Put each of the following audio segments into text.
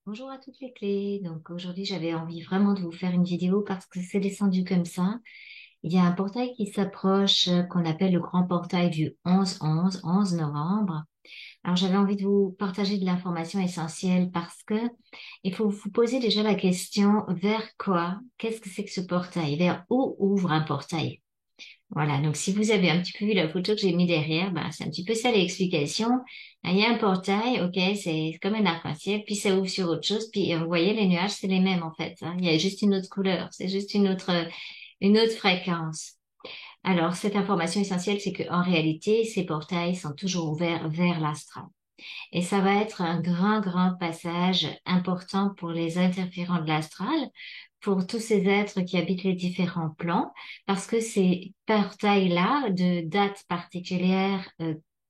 Bonjour à toutes les clés. Donc aujourd'hui, j'avais envie vraiment de vous faire une vidéo parce que c'est descendu comme ça. Il y a un portail qui s'approche qu'on appelle le grand portail du 11 novembre. Alors j'avais envie de vous partager de l'information essentielle parce que il faut vous poser déjà la question vers quoi? Qu'est-ce que c'est que ce portail? Vers où ouvre un portail? Voilà, donc si vous avez un petit peu vu la photo que j'ai mis derrière, ben, c'est un petit peu ça l'explication. Il y a un portail, ok, c'est comme un arc-en-ciel, puis ça ouvre sur autre chose, puis vous voyez, les nuages, c'est les mêmes en fait, hein. Il y a juste une autre couleur, c'est juste une autre fréquence. Alors, cette information essentielle, c'est qu'en réalité, ces portails sont toujours ouverts vers l'astral. Et ça va être un grand passage important pour les interférents de l'astral, pour tous ces êtres qui habitent les différents plans, parce que ces portails-là, de dates particulières,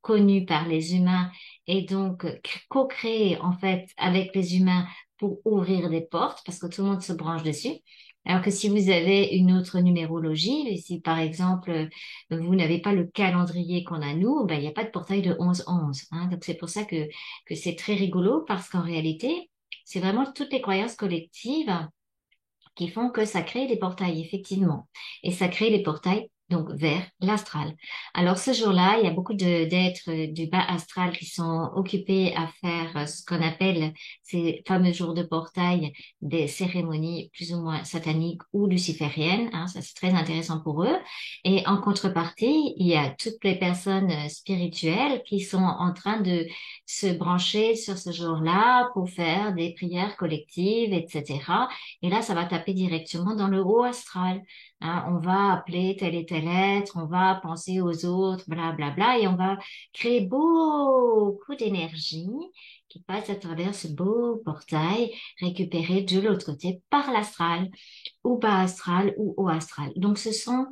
connues par les humains, et donc co-créées en fait avec les humains pour ouvrir des portes, parce que tout le monde se branche dessus. Alors que si vous avez une autre numérologie, si par exemple vous n'avez pas le calendrier qu'on a nous, ben, il n'y a pas de portail de 11-11, hein. Donc c'est pour ça que c'est très rigolo parce qu'en réalité, c'est vraiment toutes les croyances collectives qui font que ça crée des portails, effectivement. Et ça crée des portails, donc, vers l'astral. Alors, ce jour-là, il y a beaucoup d'êtres du bas astral qui sont occupés à faire ce qu'on appelle ces fameux jours de portail, des cérémonies plus ou moins sataniques ou lucifériennes, hein, ça, c'est très intéressant pour eux. Et en contrepartie, il y a toutes les personnes spirituelles qui sont en train de se brancher sur ce jour-là pour faire des prières collectives, etc. Et là, ça va taper directement dans le haut astral, hein. On va appeler tel et tel être, on va penser aux autres, bla bla bla, et on va créer beaucoup d'énergie qui passe à travers ce beau portail récupéré de l'autre côté par l'astral, ou bas astral, ou haut astral. Donc, ce sont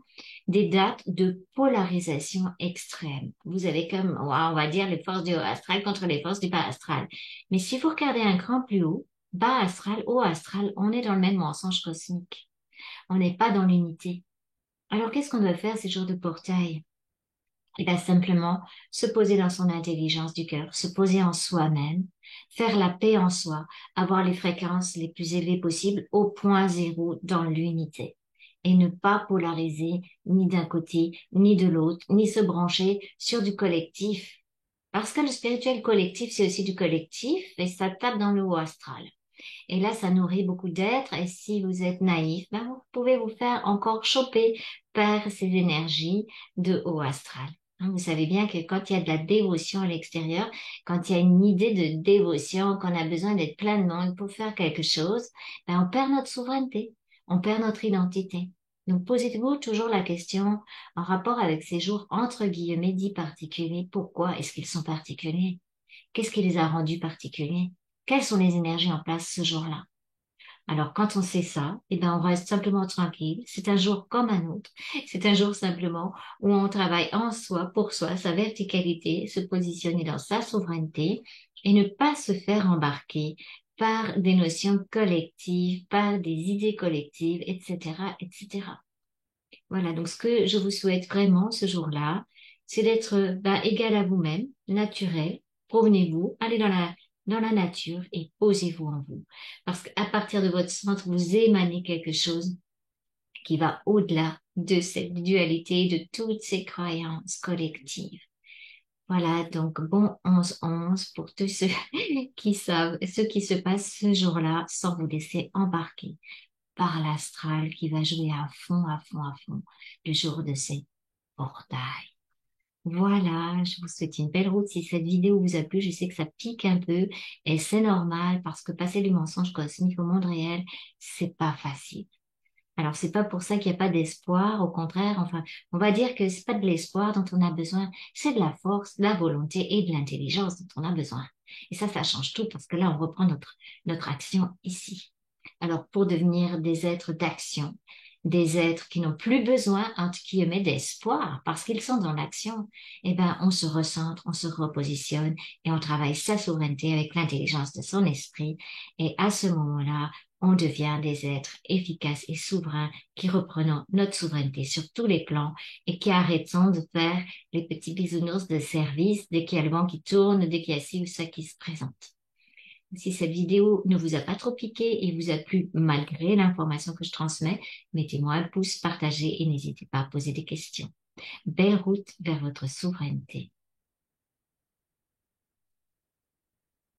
des dates de polarisation extrême. Vous avez comme, ouais, on va dire, les forces du haut astral contre les forces du bas astral. Mais si vous regardez un cran plus haut, bas astral, haut astral, on est dans le même mensonge cosmique. On n'est pas dans l'unité. Alors, qu'est-ce qu'on doit faire ces jours de portail? Eh bien, simplement se poser dans son intelligence du cœur, se poser en soi-même, faire la paix en soi, avoir les fréquences les plus élevées possibles au point zéro dans l'unité. Et ne pas polariser ni d'un côté, ni de l'autre, ni se brancher sur du collectif. Parce que le spirituel collectif, c'est aussi du collectif et ça tape dans le haut astral. Et là, ça nourrit beaucoup d'êtres. Et si vous êtes naïf, ben, vous pouvez vous faire encore choper par ces énergies de haut astral. Hein, vous savez bien que quand il y a de la dévotion à l'extérieur, quand il y a une idée de dévotion, qu'on a besoin d'être plein de monde pour faire quelque chose, ben, on perd notre souveraineté, on perd notre identité. Donc, posez-vous toujours la question en rapport avec ces jours entre guillemets dits particuliers. Pourquoi est-ce qu'ils sont particuliers? Qu'est-ce qui les a rendus particuliers? Quelles sont les énergies en place ce jour-là? Alors, quand on sait ça, eh ben, on reste simplement tranquille. C'est un jour comme un autre. C'est un jour simplement où on travaille en soi, pour soi, sa verticalité, se positionner dans sa souveraineté et ne pas se faire embarquer par des notions collectives, par des idées collectives, etc., etc. Voilà. Donc, ce que je vous souhaite vraiment ce jour-là, c'est d'être ben, égal à vous-même, naturel. Promenez-vous, allez dans la nature et posez-vous en vous. Parce qu'à partir de votre centre, vous émanez quelque chose qui va au-delà de cette dualité, de toutes ces croyances collectives. Voilà, donc bon 11-11 pour tous ceux qui savent ce qui se passe ce jour-là sans vous laisser embarquer par l'astral qui va jouer à fond, à fond, à fond le jour de ces portails. Voilà, je vous souhaite une belle route. Si cette vidéo vous a plu, je sais que ça pique un peu et c'est normal parce que passer du mensonge cosmique au monde réel, c'est pas facile. Alors, c'est pas pour ça qu'il n'y a pas d'espoir. Au contraire, enfin, on va dire que c'est pas de l'espoir dont on a besoin, c'est de la force, de la volonté et de l'intelligence dont on a besoin. Et ça change tout parce que là, on reprend notre action ici. Alors, pour devenir des êtres d'action, des êtres qui n'ont plus besoin, entre guillemets, d'espoir, parce qu'ils sont dans l'action, eh ben, on se recentre, on se repositionne et on travaille sa souveraineté avec l'intelligence de son esprit. Et à ce moment-là, on devient des êtres efficaces et souverains qui reprenons notre souveraineté sur tous les plans et qui arrêtons de faire les petits bisounours de service dès qu'il y a le vent qui tourne, dès qu'il y a ci ou ça qui se présente. Si cette vidéo ne vous a pas trop piqué et vous a plu malgré l'information que je transmets, mettez-moi un pouce, partagez et n'hésitez pas à poser des questions. Belle route vers votre souveraineté.